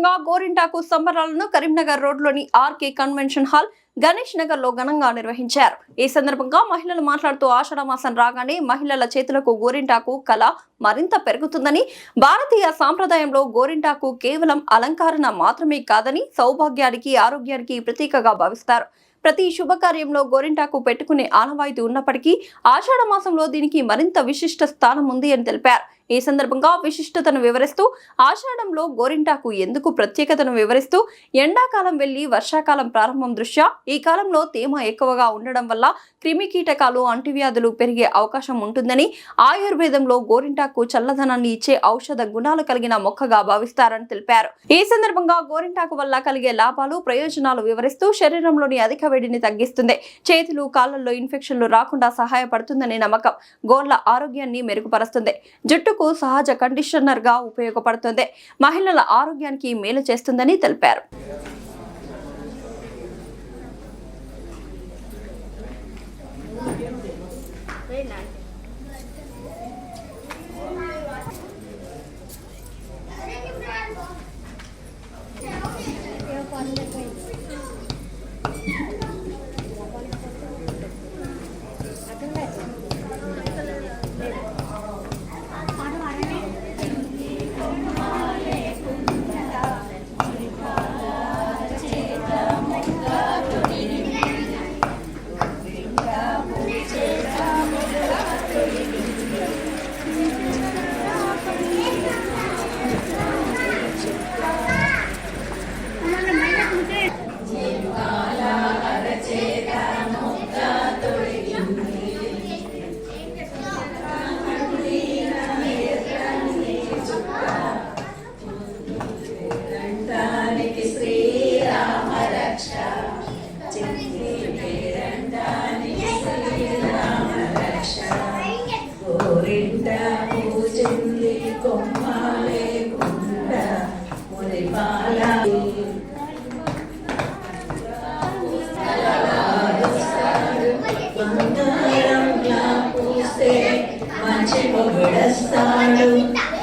సందర్భంగా గోరింటాకు సంబరాలను కరీంనగర్ రోడ్లోని RK convention hall, Ganesh Nagar లో ఘనంగా నిర్వహించారు. ఈ సందర్భంగా మహిళలు మాట్లాడుతూ ఆషాఢ మాసం రాగానే మహిళల చేతులకు గోరింటాకు కళ మరింత పెరుగుతుందని, భారతీయ సాంప్రదాయంలో గోరింటాకు కేవలం అలంకరణ మాత్రమే కాదని సౌభాగ్యానికి, ఆరోగ్యానికి ప్రతీకగా భావిస్తారు. ప్రతి శుభకార్యంలో గోరింటాకు పెట్టుకునే ఆనవాయితీ ఉన్నప్పటికీ ఆషాఢ మాసంలో దీనికి మరింత విశిష్ట స్థానం ఉంది అని తెలిపారు. ఈ సందర్భంగా విశిష్టతను వివరిస్తూ ఆషాఢంలో గోరింటాకు ఎందుకు ప్రత్యేకతను వివరిస్తూ ఎండాకాలం వెళ్లి వర్షాకాలం ప్రారంభం దృష్ట్యా ఈ కాలంలో తేమ ఎక్కువగా ఉండడం వల్ల క్రిమి కీటకాలు, అంటువ్యాధులు పెరిగే అవకాశం ఉంటుందని, ఆయుర్వేదంలో గోరింటాకు చల్లదనాన్ని ఇచ్చే ఔషధ గుణాలు కలిగిన మొక్కగా భావిస్తారని తెలిపారు. ఈ సందర్భంగా గోరింటాకు వల్ల కలిగే లాభాలు, ప్రయోజనాలు వివరిస్తూ శరీరంలోని అధిక వేడిని తగ్గిస్తుంది, చేతులు కాళ్లలో ఇన్ఫెక్షన్లు రాకుండా సహాయపడుతుందనే నమ్మకం, గోళ్ల ఆరోగ్యాన్ని మెరుగుపరుస్తుంది, జుట్టుకు సహజ కండిషనర్ గా ఉపయోగపడుతుంది, మహిళల ఆరోగ్యానికి మేలు చేస్తుందని తెలిపారు.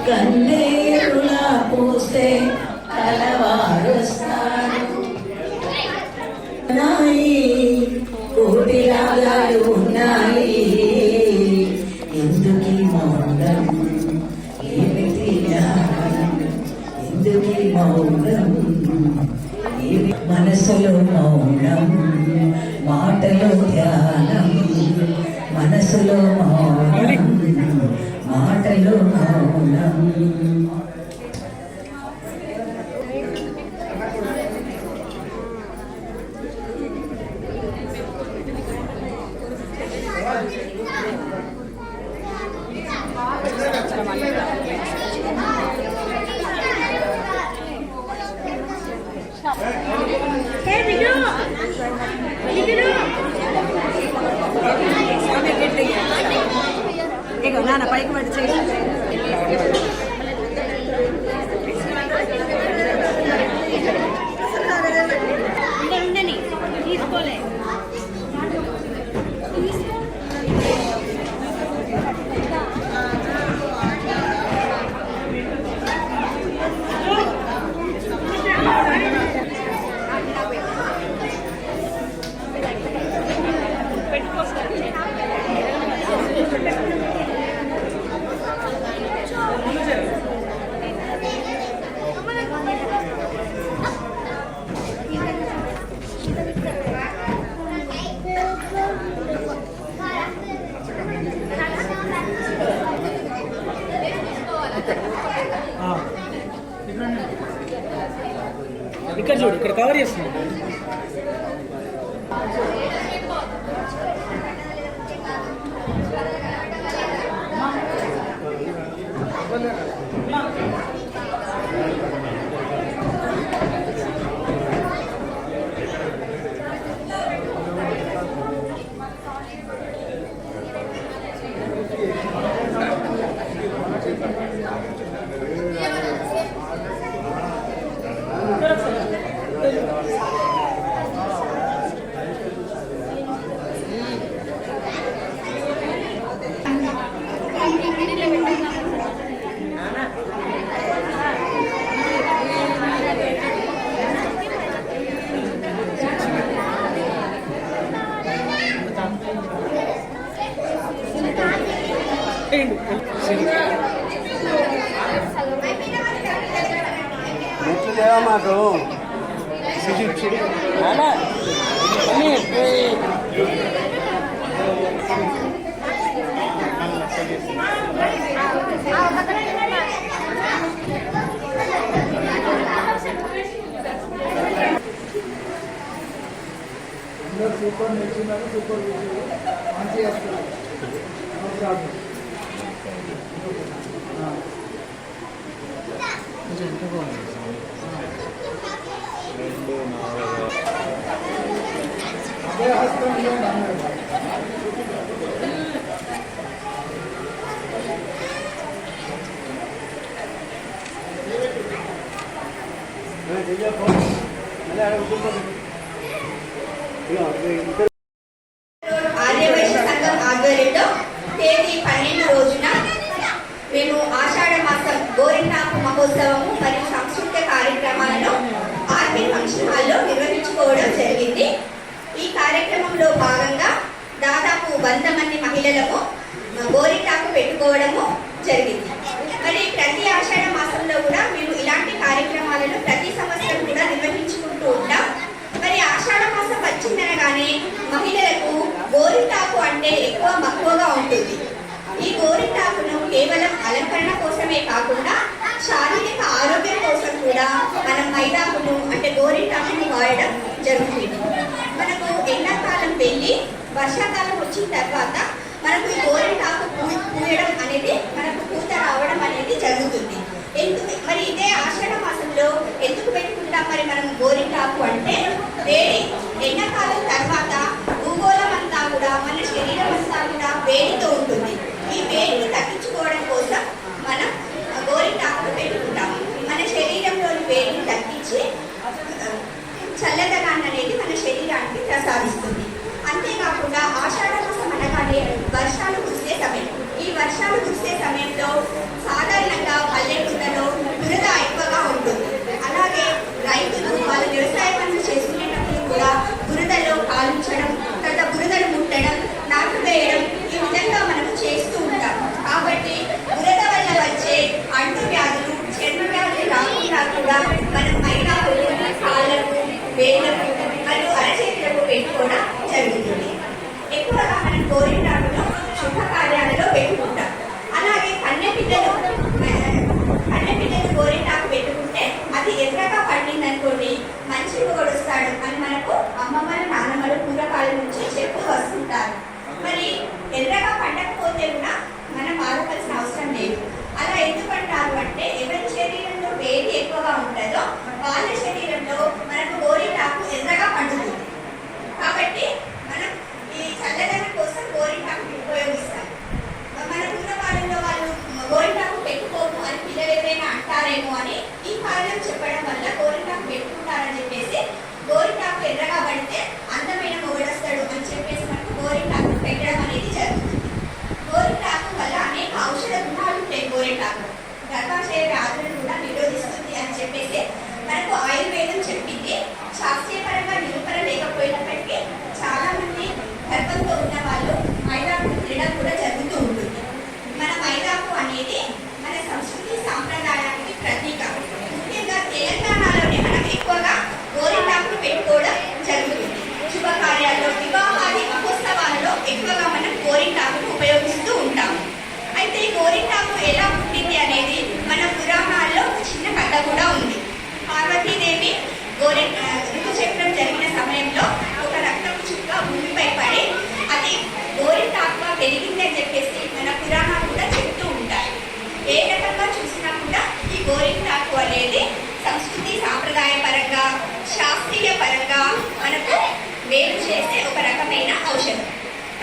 కన్నేరులా పూస్తే కలవారొస్తాడు, కోటి రాగాలు ఉన్నాయి, ఎందుకీ మౌనం, ఏమిటి జ్ఞానం, ఎందుకీ మౌనం, మనసులో మౌనం, మాటలో ధ్యానం, మనసులో మౌనం, మాటలో మౌనం. నాన్న పైకి పడి తీసుకోలే ఇక్కడ చూడు, ఇక్కడ కవర్ చేస్తున్నాం. మాకు సూపర్ నేర్చుకున్నారు, సూపర్ మంచిగా వస్తున్నారు. అభయహస్తం ఆర్యవైశ్య సంఘం ఆధ్వర్యంలో తేదీ 12 రోజున మేము ఆషాఢ మాసం గోరింటాకు మహోత్సవము మరియు సాంస్కృతిక కార్యక్రమాలను ఆర్మీ ఫంక్షన్ హాల్లో నిర్వహించుకోవడం జరిగింది. ఈ కార్యక్రమంలో భాగంగా దాదాపు 100 మంది మహిళలకు గోరింటాకు పెట్టుకోవడము జరిగింది. మరి ప్రతి ఆషాఢ మాసంలో కూడా మేము ఇలాంటి కార్యక్రమాలను ప్రతి సంవత్సరం కూడా నిర్వహించుకుంటూ ఉంటాం. మరి ఆషాఢ మాసం వచ్చిందనగానే మహిళలకు గోరింటాకు అంటే ఎక్కువ మక్కువగా ఉంటుంది. ఈ గోరింటాకును కేవలం అలంకరణ కోసమే కాకుండా శారీరక ఆరోగ్యం కోసం కూడా మనం మైదాకును అంటే గోరింటాకును వాడడం జరుగుతుంది. మనకు ఎండాకాలం వెళ్ళి వర్షాకాలం వచ్చిన తర్వాత మనకు ఈ గోరింటాకు పూయడం అనేది మనకు పూత రావడం అనేది జరుగుతుంది. మరి ఇదే ఆషాఢ మాసంలో ఎందుకు పెట్టుకుంటాం మరి మనం గోరింటాకు అంటే వేడి ఎండాకాలం తర్వాత భూగోళం అంతా కూడా మన శరీరం అంతా కూడా వేడితో ఉంటుంది. ఈ వేడిని తగ్గించుకోవడం కోసం మనం గోరింటాకును పెట్టుకుంటాము. మన శరీరంలోని వేడిని తగ్గించి చల్లదనాన్ని అనేది మన శరీరానికి ప్రసాదిస్తుంది. అంతేకాకుండా ఆషాఢ మాసం అనగానే వర్షాలు కురిసే సమయం. ఈ వర్షాలు కురిసే సమయంలో సాధారణంగా పల్లెటూళ్ళలో బురద ఎక్కువగా ఉంటుంది. అలాగే రైతులు వాళ్ళ వ్యవసాయ పనులు చేసుకునేటప్పుడు కూడా బురదలో కాలుంచడం, తర్వాత బురదను ముట్టడం, నాటు వేయడం ఈ విధంగా మనము చేస్తూ ఉంటాం. కాబట్టి బురద వల్ల వచ్చే అంటు వ్యాధులు, చర్మ వ్యాధులు రాకుండా కూడా మనం మైదాకులు, కాళ్ళకు, వేళ్ళకు మరియు అరచేతులకు పెట్టుకోవడం జరుగుతుంది. ఎక్కువగా మనం గోరింటాకును శుభకార్యాలలో పెట్టుకుంటాం. అలాగే కన్నెపిల్లలు గోరింటాకు పెట్టుకుంటే అది ఎర్రగా పండిందనుకోండి మంచి మొగుడొస్తాడు అని మనకు అమ్మమ్మలు, నాన్నమ్మలు పూర్వకాలం నుంచి చెప్తూ వస్తుంటారు. మరి ఎర్రగా పండకపోతే కూడా మనం బాధపడాల్సిన అవసరం లేదు. అలా ఎందుకంటారు అంటే ఎవరి శరీరంలో వేడి ఎక్కువగా ఉంటుందో వాళ్ళ శరీరంలో మనకు గోరింటాకు ఎర్రగా పండుతుంది. కాబట్టి మనం ఈ చల్లదనం కోసం గోరింటాకు ఉపయోగిస్తాం. మన పూర్వకాలంలో వాళ్ళు గోరింటాకు పెట్టుకోము అని పిల్లలు ఎవరైనా అంటారేమో అని ఈ కారణం చెప్పడం వల్ల గోరింటాకు పెట్టుకుంటారని చెప్పేసి గోరింటాకు ఎర్రగా పడితే అందమైన మొగుడొస్తాడు అని చెప్పేసి మనకు గోరింటాకు పెట్టడం అనేది జరుగుతుంది. గోరింటాకు వల్ల అనేక ఔషధ గుణాలు ఉంటాయి. గోరింటాకు గర్భాశయ వ్యాధులను కూడా నిరోధిస్తుంది అని చెప్పేసి మనకు ఆయుర్వేదం చెప్పింది. శాస్త్రీయపరంగా నిరూపణ లేకపోయినప్పటికీ చాలా మంది గర్భంతో ఉన్న వాళ్ళు మైదాకు తినడం కూడా జరుగుతూ ఉంటుంది. మన మైదాకు అనేది మన సంస్కృతి సాంప్రదాయానికి ప్రతీక. ముఖ్యంగా తెలంగాణలోనే మనం ఎక్కువగా గోరింటాకును పెట్టుకోవడం జరుగుతుంది. శుభకార్యాల్లో, వివాహాది మహోత్సవాలలో ఎక్కువగా మనం గోరింటాకును ఉపయోగిస్తూ ఉంటాము. అయితే ఈ గోరింటాకు ఎలా పుట్టింది అనేది మన పురాణాల్లో ఒక చిన్న కథ కూడా ఉంది. పార్వతీదేవి ఋతుచక్రం జరిగిన సమయంలో ఒక రక్తపు చుక్క భూమిపై పడి అది గోరింటాకుగా పెరిగిందని చెప్పేసి మన పురాణాలు కూడా చెప్తూ ఉంటాయి. ఏ రకంగా చూసినా కూడా ఈ గోరింటాకు అనేది సంస్కృతి సాంప్రదాయ పరంగా, శాస్త్రీయ పరంగా మనకు వేరు చేసే ఒక రకమైన ఔషధం.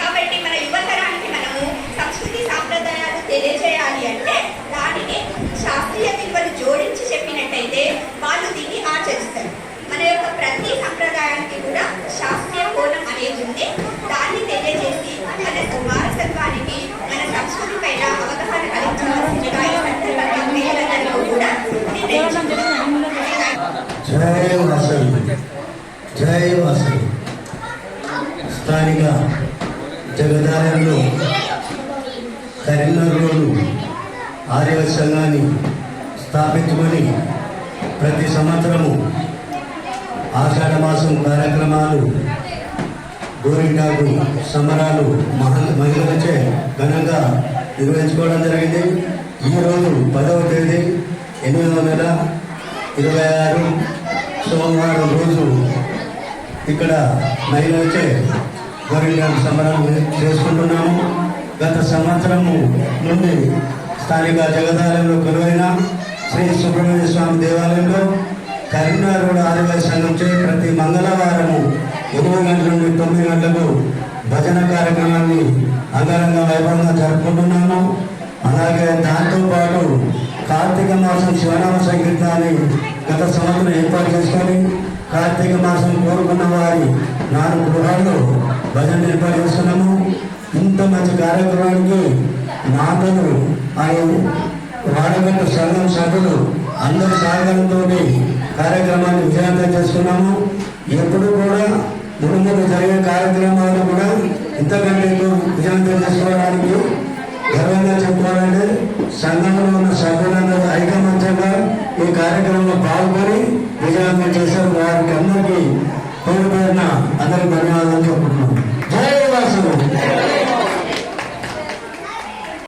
కాబట్టి మన యువతరానికి మనము సంస్కృతి సాంప్రదాయాలు తెలియజేయాలి అంటే దానిని శాస్త్రీయ విలువలు జోడించి చెప్పినట్టయితే వాళ్ళు దీన్ని ఆచరిస్తారు. మన యొక్క ప్రతి సంప్రదాయానికి కూడా శాస్త్రీయ కోణం అనేది ఉంది. దాన్ని తెలియజేసి మన వారసత్వానికి, మన సంస్కృతి పైన అవగాహన కలిగించవలసిందిగా ఈ సందర్భంగా మహిళలందరూ కూడా జై వాసవి, జై వాసవి. స్థానిక జగదాలయంలో కరీంనగర్ రోడ్డు ఆర్యవైశ్య సంఘాన్ని స్థాపించుకొని ప్రతి సంవత్సరము ఆషాఢ మాసం కార్యక్రమాలు గోరింటాకు సంబరాలు మహిళలచే ఘనంగా నిర్వహించుకోవడం జరిగింది. ఈరోజు 10వ తేదీ 8వ నెల 26 సోమవారం రోజు ఇక్కడ మహిళలచే గోరింటాకు సంబరాలు చేసుకుంటున్నాము. గత సంవత్సరము నుండి స్థానిక జగదాలయంలో కొలువైన శ్రీ సుబ్రహ్మణ్య స్వామి దేవాలయంలో కరీంనగర్ రోడ్ ఆదివాసీ సంఘంచే ప్రతి మంగళవారము 8 గంటల నుండి 9 గంటలకు భజన కార్యక్రమాన్ని అంగరంగ వైభవంగా జరుపుకుంటున్నాము. అలాగే దాంతోపాటు కార్తీక మాసం శివనామ సంకీర్తనాన్ని గత సంవత్సరం ఏర్పాటు చేసుకొని కార్తీక మాసం కోరుకున్న వారి 4 గృహాల్లో భజన ఏర్పాటు చేస్తున్నాము. ఇంత మంచి కార్యక్రమానికి మాతలు వాడగట్టు సంఘం సభ్యులు అందరి సహకారంతో కార్యక్రమాన్ని విజయవంతం చేసుకున్నాము. ఎప్పుడు కూడా ముందు జరిగే కార్యక్రమాలు కూడా ఇంతకంటే ఎక్కువ విజయవంతం చేసుకోవడానికి గర్వంగా చెప్పుకోవాలంటే సంఘంలో ఉన్న సభ్యులందరూ ఐకమత్యంగా ఈ కార్యక్రమంలో పాల్గొని విజయవంతం చేశారు. వారికి అందరికీ పేరు పేరున అందరికీ ధన్యవాదాలు చెప్పుకుంటున్నాను.